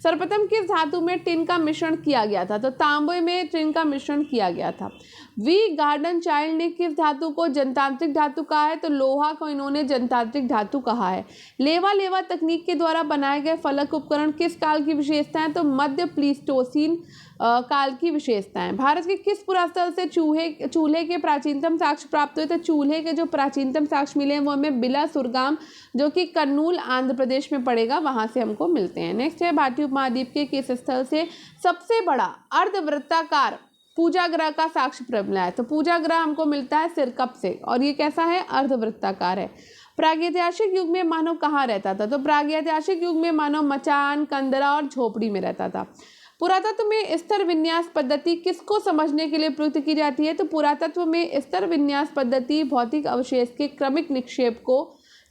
सर्वप्रथम किस धातु में टिन का मिश्रण किया गया था? तो तांबे में टिन का मिश्रण किया गया था। वी गार्डन चाइल्ड ने किस धातु को जनतांत्रिक धातु कहा है? तो लोहा को इन्होंने जनतांत्रिक धातु कहा है। लेवा तकनीक के द्वारा बनाए गए फलक उपकरण किस काल की विशेषता है? तो मध्य प्लीस्टोसीन काल की विशेषताएं। भारत के किस पुरास्थल से चूल्हे के प्राचीनतम साक्ष्य प्राप्त हुए? तो चूल्हे के जो प्राचीनतम साक्ष्य मिले हैं वो हमें बिला सुरगाम, जो कि कर्नूल आंध्र प्रदेश में पड़ेगा, वहां से हमको मिलते हैं। नेक्स्ट है भारतीय उपमहाद्वीप के किस स्थल से सबसे बड़ा अर्धवृत्ताकार पूजागृह का साक्ष्य मिला है? तो पूजागृह हमको मिलता है सिरकप से, और ये कैसा है? अर्धवृत्ताकार है। प्रागैतिहासिक युग में मानव कहाँ रहता था? तो प्रागैतिहासिक युग में मानव मचान, कंदरा और झोपड़ी में रहता था। पुरातत्व में स्तर विन्यास पद्धति किसको समझने के लिए प्रयुक्त की जाती है? तो पुरातत्व में स्तर विन्यास पद्धति भौतिक अवशेष के क्रमिक निक्षेप को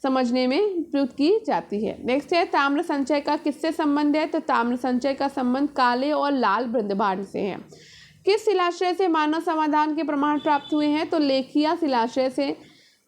समझने में प्रयुक्त की जाती है। नेक्स्ट है ताम्र संचय का किससे संबंध है? तो ताम्र संचय का संबंध काले और लाल बृंदभांड से है। किस शिलाश्रय से मानव समाधान के प्रमाण प्राप्त हुए हैं? तो लेखिया शिलाश्रय से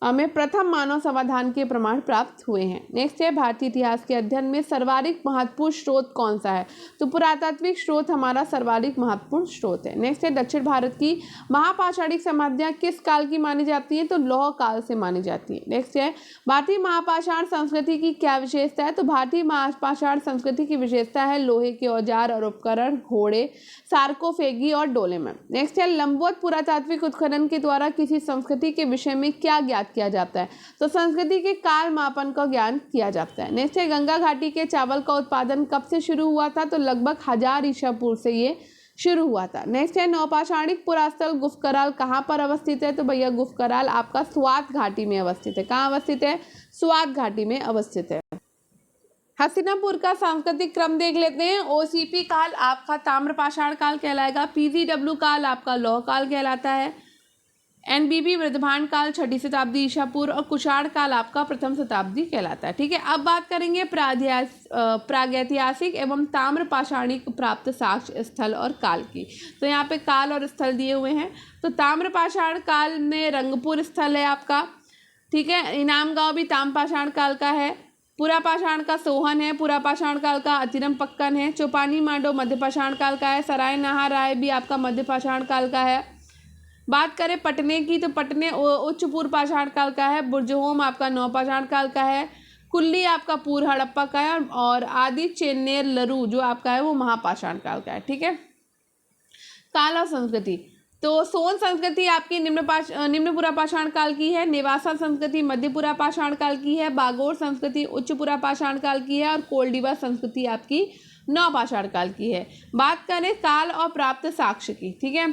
में प्रथम मानव समाधान के प्रमाण प्राप्त हुए हैं। नेक्स्ट है भारतीय इतिहास के अध्ययन में सर्वाधिक महत्वपूर्ण स्रोत कौन सा है? तो पुरातात्विक स्रोत हमारा सर्वाधिक महत्वपूर्ण स्रोत है। नेक्स्ट है दक्षिण भारत की महापाषाणिक समाधियाँ किस काल की मानी जाती हैं? तो लौह काल से मानी जाती है। नेक्स्ट है भारतीय महापाषाण संस्कृति की क्या विशेषता है? तो भारतीय महापाषाण संस्कृति की विशेषता है लोहे के औजार और उपकरण, घोड़े, सार्कोफेगी और डोलेमन। नेक्स्ट है लंबवत पुरातात्विक उत्खनन के द्वारा किसी संस्कृति के विषय में क्या ज्ञात किया जाता है? तो संस्कृति के काल मापन का ज्ञान किया जाता है। नेक्स्ट है गंगा घाटी के चावल का उत्पादन कब से शुरू हुआ था? तो लगभग 1000 ईसा पूर्व से ये शुरू हुआ था। नेक्स्ट है नौपाषाणिक पुरास्थल गुफकराल कहाँ पर अवस्थित है? तो भैया गुफकराल आपका स्वात घाटी में अवस्थित है। कहाँ अवस्थित है? स्वात घाटी में अवस्थित है। हस्तिनापुर का सांस्कृतिक क्रम देख लेते हैं। ओसीपी काल आपका ताम्रपाषाण काल कहलाएगा, पीजीडब्ल्यू काल आपका लौह काल कहलाता है, एनबीबी वृद्धभांड काल 6ठी शताब्दी ईसा पूर्व और कुषाण काल आपका प्रथम शताब्दी कहलाता है। ठीक है, अब बात करेंगे प्रागैतिहासिक एवं ताम्रपाषाणिक प्राप्त साक्ष्य स्थल और काल की। तो यहाँ पे काल और स्थल दिए हुए हैं। तो ताम्रपाषाण काल में रंगपुर स्थल है आपका, ठीक है, इनाम गांव भी ताम्रपाषाण काल का है, पुरापाषाण का सोहन है, पुरापाषाण काल का अतिरम पक्कन है, चौपानी मांडो मध्यपाषाण काल का है, सराय नहा राय भी आपका मध्यपाषाण काल का है। बात करें पटने की तो पटने उच्च पूर्व पाषाण काल का है, बुर्जहोम आपका नवपाषाण काल का है, कुल्ली आपका पूर्व हड़प्पा का है और आदि चेन्नैर लरू जो आपका है वो महापाषाण काल का है। ठीक है, काल और संस्कृति तो सोन संस्कृति आपकी निम्न पुरापाषाण काल की है, नेवासा संस्कृति मध्य पुरापाषाण काल की है, बागोर संस्कृति उच्च पुरापाषाण काल की है और कोल्डिवा संस्कृति आपकी नवपाषाण काल की है। बात करें काल और प्राप्त साक्ष्य की, ठीक है,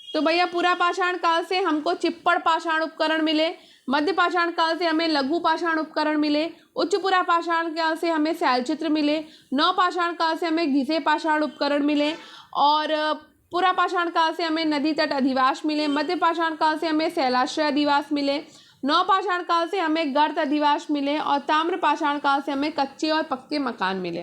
तो भैया पुरापाषाण काल से हमको चिप्पड़ पाषाण उपकरण मिले, मध्य पाषाण काल से हमें लघु पाषाण उपकरण मिले, उच्च पुरापाषाण काल से हमें शैलचित्र मिले, नवपाषाण काल से हमें घिसे पाषाण उपकरण मिले और पुरापाषाण काल से हमें नदी तट अधिवास मिले, मध्य पाषाण काल से हमें शैलाश्रय अधिवास मिले, नवपाषाण काल से हमें गर्त अधिवास मिले और ताम्रपाषाण काल से हमें कच्चे और पक्के मकान मिले।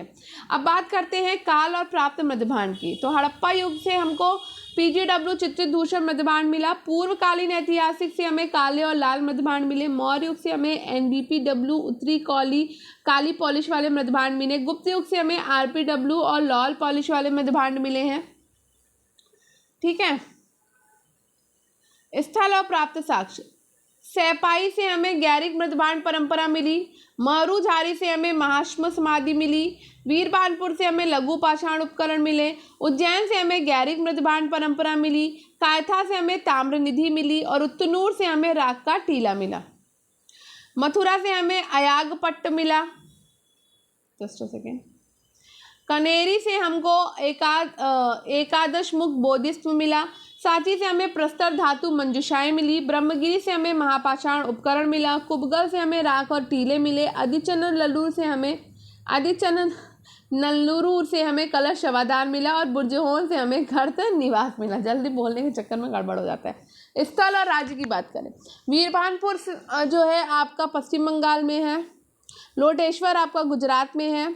अब बात करते हैं काल और प्राप्त मृदभांड की। तो हड़प्पा युग से हमको पीजीडब्ल्यू चित्रित धूसर मृदभांड मिला, पूर्वकालीन ऐतिहासिक से हमें काले और लाल मृदभांड मिले, मौर्य युग से हमें एनबीपीडब्ल्यू उत्तरी काली पॉलिश वाले मृदभांड मिले, गुप्त युग से हमें आरपीडब्ल्यू और लाल पॉलिश वाले मृदभांड मिले हैं। ठीक है, स्थल और प्राप्त साक्ष्य, सैपाई से हमें गैरिक मृदभांड परंपरा मिली, महरूझारी से हमें महाश्म समाधि मिली, वीरबानपुर से हमें लघु पाषाण उपकरण मिले, उज्जैन से हमें गैरिक मृदभांड परंपरा मिली, कायथा से हमें ताम्रनिधि मिली और उत्तनूर से हमें राग का टीला मिला, मथुरा से हमें अयागपट्ट मिला, जस्ट सेकेंड, कनेरी से हमको एकादश मुख बोधिस्त्व मिला, सांची से हमें प्रस्तर धातु मंजूषाएं मिली, ब्रह्मगिरी से हमें महापाषाण उपकरण मिला, कुबगल से हमें राख और टीले मिले, आदिचनन नल्लूरू से हमें कलश शवादार मिला और बुरजहोन से हमें गर्त निवास मिला। जल्दी बोलने के चक्कर में गड़बड़ हो जाता है। स्थल और राज्य की बात करें, वीरभानपुर जो है आपका पश्चिम बंगाल में है, लोटेश्वर आपका गुजरात में है,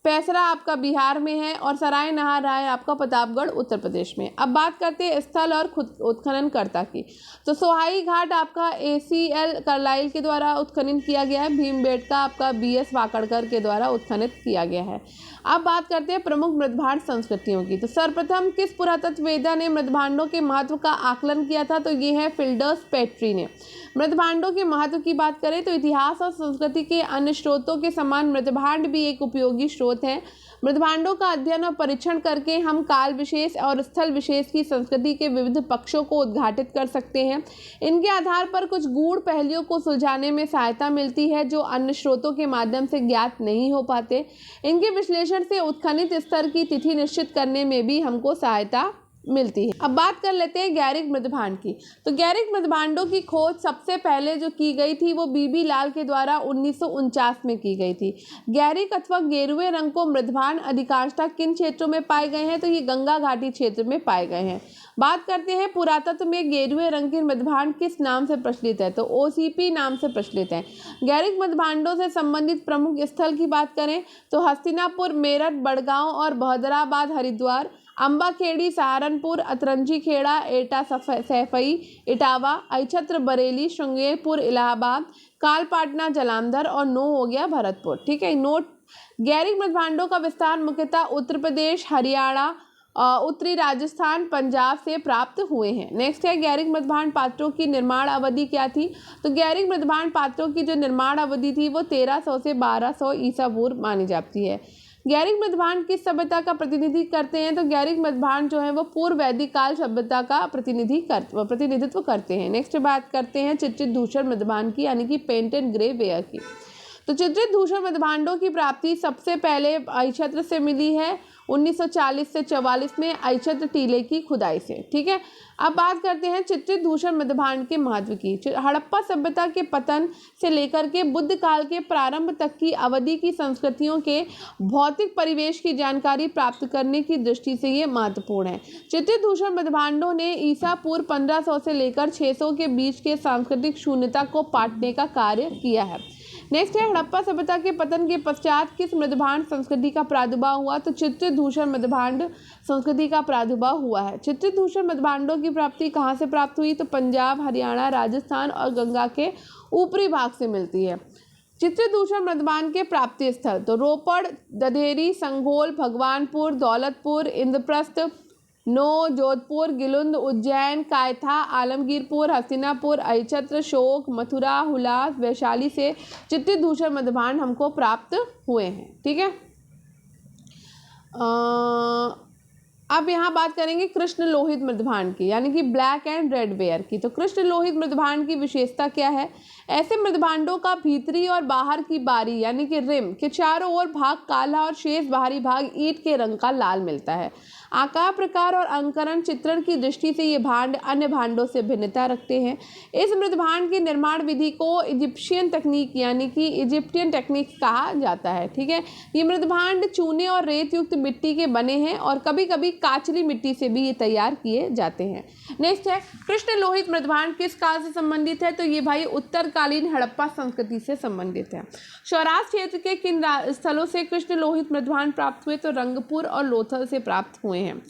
पैसरा आपका बिहार में है और सराय नहा राय आपका प्रतापगढ़ उत्तर प्रदेश में। अब बात करते हैं स्थल और उत्खननकर्ता की। तो सोहाई घाट आपका ACL करलाइल के द्वारा उत्खनन किया गया है, भीमबेटका आपका BS वाकड़कर के द्वारा उत्खनित किया गया है। अब बात करते हैं प्रमुख मृदभांड संस्कृतियों की। तो सर्वप्रथम किस पुरातत्ववेदा ने मृदभांडों के महत्व का आकलन किया था? तो ये है फिल्डर्स पेट्री ने। मृदभांडों के महत्व की बात करें तो इतिहास और संस्कृति के अन्य स्रोतों के समान मृदभांड भी एक उपयोगी स्रोत है। मृदभांडों का अध्ययन और परीक्षण करके हम काल विशेष और स्थल विशेष की संस्कृति के विविध पक्षों को उद्घाटित कर सकते हैं। इनके आधार पर कुछ गूढ़ पहलुओं को सुलझाने में सहायता मिलती है जो अन्य स्रोतों के माध्यम से ज्ञात नहीं हो पाते। इनके विश्लेषण से उत्खनित स्तर की तिथि निश्चित करने में भी हमको सहायता मिलती है। अब बात कर लेते हैं गैरिक मृदभांड की। तो गैरिक मृदभांडों की खोज सबसे पहले जो की गई थी वो बीबी लाल के द्वारा 1949 में की गई थी। गैरिक अथवा गेरुए रंग को मृदभांड अधिकांशतः किन क्षेत्रों में पाए गए हैं? तो ये गंगा घाटी क्षेत्र में पाए गए हैं। बात करते हैं पुरातत्व में गेरुए रंग के मृदभांड किस नाम से प्रचलित है? तो OCP नाम से प्रचलित है। गैरिक मृदभांडों से संबंधित प्रमुख स्थल की बात करें तो हस्तिनापुर, मेरठ, बड़गांव और बहदराबाद, हरिद्वार, अम्बाखेड़ी सहारनपुर, अतरंजी खेड़ा, एटा सैफई इटावा, अहिछत्र बरेली, श्रृंगेरपुर इलाहाबाद, कालपाटना जालंधर और 9 हो गया भरतपुर। ठीक है, नोट गैरिक मृदभांडों का विस्तार मुख्यतः उत्तर प्रदेश, हरियाणा, उत्तरी राजस्थान, पंजाब से प्राप्त हुए हैं। नेक्स्ट है गैरिक मृदभांड पात्रों की निर्माण अवधि क्या थी। तो गैरिक मृदभांड पात्रों की जो निर्माण अवधि थी वो 1300 से 1200 ईसा पूर्व मानी जाती है। गैरिक मृदभांड किस सभ्यता का प्रतिनिधि करते हैं। तो गैरिक मृदभांड जो है वो पूर्व वैदिक काल सभ्यता का प्रतिनिधित्व करते हैं। नेक्स्ट बात करते हैं चित्रित धूसर मृदभांड की, यानी कि पेंटेड ग्रे वेयर की। तो चित्रित धूसर मृदभांडों की प्राप्ति सबसे पहले अहिछत्र से मिली है 1940 से 44 में अहिछत्र टीले की खुदाई से। ठीक है, अब बात करते हैं चित्रित धूसर मृदभांड के महत्व की। हड़प्पा सभ्यता के पतन से लेकर के बुद्ध काल के प्रारंभ तक की अवधि की संस्कृतियों के भौतिक परिवेश की जानकारी प्राप्त करने की दृष्टि से ये महत्वपूर्ण है। चित्रित धूसर मृदभांडों ने ईसा पूर्व 1500 से लेकर 600 के बीच के सांस्कृतिक शून्यता को पाटने का कार्य किया है। नेक्स्ट है हड़प्पा सभ्यता के पतन के पश्चात किस मृदभांड संस्कृति का प्रादुर्भाव हुआ। तो चित्रित धूसर मृदभांड संस्कृति का प्रादुर्भाव हुआ है। चित्रित धूसर मृदभांडों की प्राप्ति कहाँ से प्राप्त हुई। तो पंजाब, हरियाणा, राजस्थान और गंगा के ऊपरी भाग से मिलती है। चित्रित धूसर मृदभांड के प्राप्ति स्थल तो रोपड़, दधेरी, संघोल, भगवानपुर, दौलतपुर, इंद्रप्रस्थ, नो, जोधपुर, गिलुंद, उज्जैन, कायथा, आलमगीरपुर, हस्तिनापुर, अहिछत्र, शोक, मथुरा, हुलास, वैशाली से चित्रित धूसर मृदभांड हमको प्राप्त हुए हैं। ठीक है, अब यहाँ बात करेंगे कृष्ण लोहित मृदभांड की, यानी कि ब्लैक एंड रेड वेयर की। तो कृष्ण लोहित मृदभांड की विशेषता क्या है। ऐसे मृदभांडों का भीतरी और बाहर की बारी यानी कि रिम के चारों ओर भाग काला और शेष बाहरी भाग ईंट के रंग का लाल मिलता है। आकार, प्रकार और अंकरण चित्रण की दृष्टि से ये भांड अन्य भांडों से भिन्नता रखते हैं। इस मृदभांड की निर्माण विधि को इजिप्शियन तकनीक यानी कि इजिप्टियन टेक्निक कहा जाता है। ठीक है, ये मृदभांड चूने और रेत युक्त मिट्टी के बने हैं और कभी कभी काचली मिट्टी से भी ये तैयार किए जाते हैं। नेक्स्ट है कृष्ण लोहित मृदभांड किस काल से संबंधित है। तो ये भाई उत्तरकालीन हड़प्पा संस्कृति से संबंधित है। सौराष्ट्र क्षेत्र के किन स्थलों से कृष्ण लोहित मृदभांड प्राप्त हुए। तो रंगपुर और लोथल से प्राप्त हुए हैं।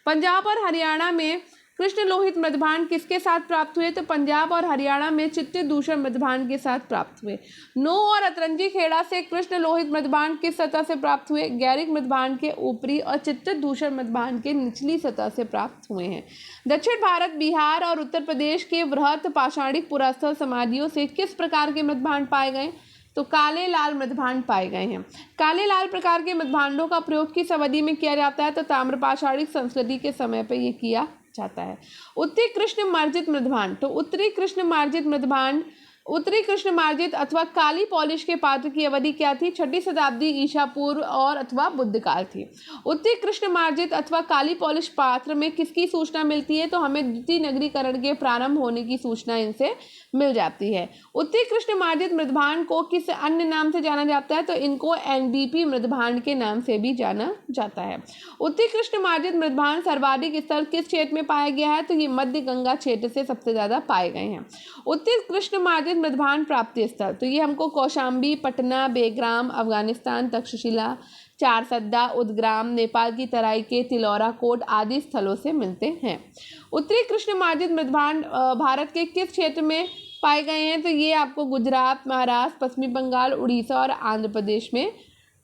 पंजाब और हरियाणा में कृष्ण लोहित मृदभांड किसके साथ प्राप्त हुए। तो पंजाब और हरियाणा में चित्रित धूसर मृदभांड के साथ प्राप्त हुए। नो और अतरंजी खेड़ा से कृष्ण लोहित मृदभांड किस सतह से प्राप्त हुए। गैरिक मृदभांड के ऊपरी और चित्रित धूसर मृदभांड के निचली सतह से प्राप्त हुए हैं। दक्षिण भारत, बिहार और उत्तर प्रदेश के वृहत पाषाणिक पुरास्थल समाधियों से किस प्रकार के मृदभांड पाए गए। तो काले लाल मृदभांड पाए गए हैं। काले लाल प्रकार के मृदभांडों का प्रयोग किस अवधि में किया जाता है। तो ताम्रपाषाणिक संस्कृति के समय पर यह किया जाता है। उत्तरी कृष्ण मार्जित मृदभांड तो उत्तरी कृष्ण मार्जित अथवा काली पॉलिश के पात्र की अवधि क्या थी। 6ठी शताब्दी ईसा पूर्व और अथवा बुद्ध काल थी। उत्तरी कृष्ण मार्जित अथवा काली पॉलिश पात्र में किसकी सूचना मिलती है। तो हमें द्वितीय नगरीकरण के प्रारंभ होने की सूचना इनसे मिल जाती है। उत्तरी कृष्ण मार्जित मृदभांड को किस अन्य नाम से जाना जाता है। तो इनको एनडीपी मृदभांड के नाम से भी जाना जाता है। उत्तरी कृष्ण मार्जित मृदभांड सर्वाधिक स्तर किस क्षेत्र में पाया गया है। तो ये मध्य गंगा क्षेत्र से सबसे ज्यादा पाए गए हैं। उत्तरी कृष्ण मार्जित मृदभांड प्राप्ति स्थल तो ये हमको कौशाम्बी, पटना, बेग्राम, अफगानिस्तान, तक्षशिला, चारसद्दा, उदग्राम, नेपाल की तराई के तिलौरा कोट आदि स्थलों से मिलते हैं। उत्तरी कृष्ण मार्जित मृदभांड भारत के किस क्षेत्र में पाए गए हैं। तो ये आपको गुजरात, महाराष्ट्र, पश्चिमी बंगाल, उड़ीसा और आंध्र प्रदेश में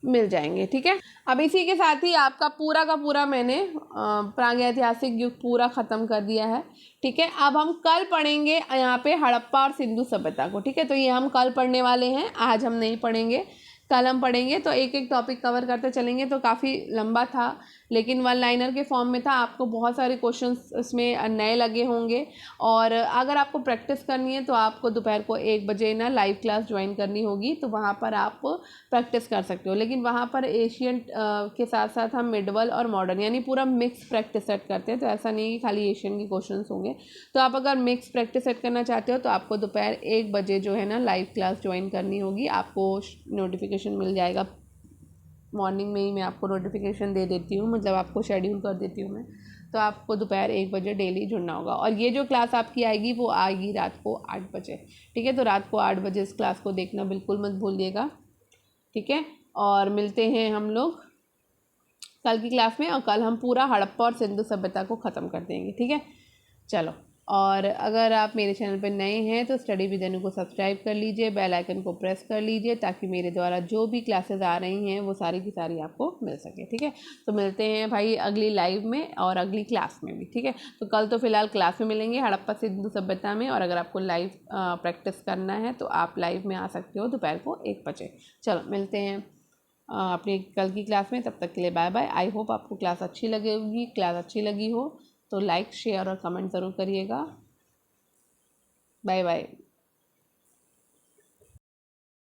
मिल जाएंगे। ठीक है, अब इसी के साथ ही आपका पूरा का पूरा मैंने प्रागैतिहासिक युग पूरा ख़त्म कर दिया है। ठीक है, अब हम कल पढ़ेंगे यहाँ पे हड़प्पा और सिंधु सभ्यता को। ठीक है, तो ये हम कल पढ़ने वाले हैं, आज हम नहीं पढ़ेंगे, कल हम पढ़ेंगे। तो एक एक टॉपिक कवर करते चलेंगे। तो काफ़ी लंबा था लेकिन वन लाइनर के फॉर्म में था। आपको बहुत सारे क्वेश्चंस इसमें नए लगे होंगे और अगर आपको प्रैक्टिस करनी है तो आपको दोपहर को 1 बजे ना लाइव क्लास ज्वाइन करनी होगी। तो वहाँ पर आप प्रैक्टिस कर सकते हो। लेकिन वहाँ पर एशियन के साथ साथ हम मिडवल और मॉडर्न यानी पूरा मिक्स प्रैक्टिस सेट करते हैं। तो ऐसा नहीं कि खाली एशियन के क्वेश्चन होंगे। तो आप अगर मिक्स प्रैक्टिस सेट करना चाहते हो तो आपको दोपहर 1 बजे जो है ना लाइव क्लास ज्वाइन करनी होगी। आपको नोटिफिकेशन मिल जाएगा, मॉर्निंग में ही मैं आपको नोटिफिकेशन दे देती हूँ, मतलब आपको शेड्यूल कर देती हूँ मैं। तो आपको दोपहर 1 बजे डेली जुड़ना होगा और ये जो क्लास आपकी आएगी वो आएगी रात को 8 बजे। ठीक है, तो रात को 8 बजे इस क्लास को देखना बिल्कुल मत भूलिएगा। ठीक है, और मिलते हैं हम लोग कल की क्लास में, और कल हम पूरा हड़प्पा और सिंधु सभ्यता को ख़त्म कर देंगे, ठीक है। चलो, और अगर आप मेरे चैनल पर नए हैं तो स्टडी विद अनु को सब्सक्राइब कर लीजिए, बेल आइकन को प्रेस कर लीजिए, ताकि मेरे द्वारा जो भी क्लासेस आ रही हैं वो सारी की सारी आपको मिल सके, ठीक है। तो मिलते हैं भाई अगली लाइव में और अगली क्लास में भी, ठीक है। तो कल तो फिलहाल क्लास में मिलेंगे हड़प्पा सिंधु सभ्यता में, और अगर आपको लाइव प्रैक्टिस करना है तो आप लाइव में आ सकते हो दोपहर को 1 बजे। चलो मिलते हैं अपनी कल की क्लास में, तब तक के लिए बाय बाय। आई होप आपको क्लास अच्छी लगेगी। क्लास अच्छी लगी हो तो लाइक, शेयर और कमेंट ज़रूर करिएगा। Bye bye.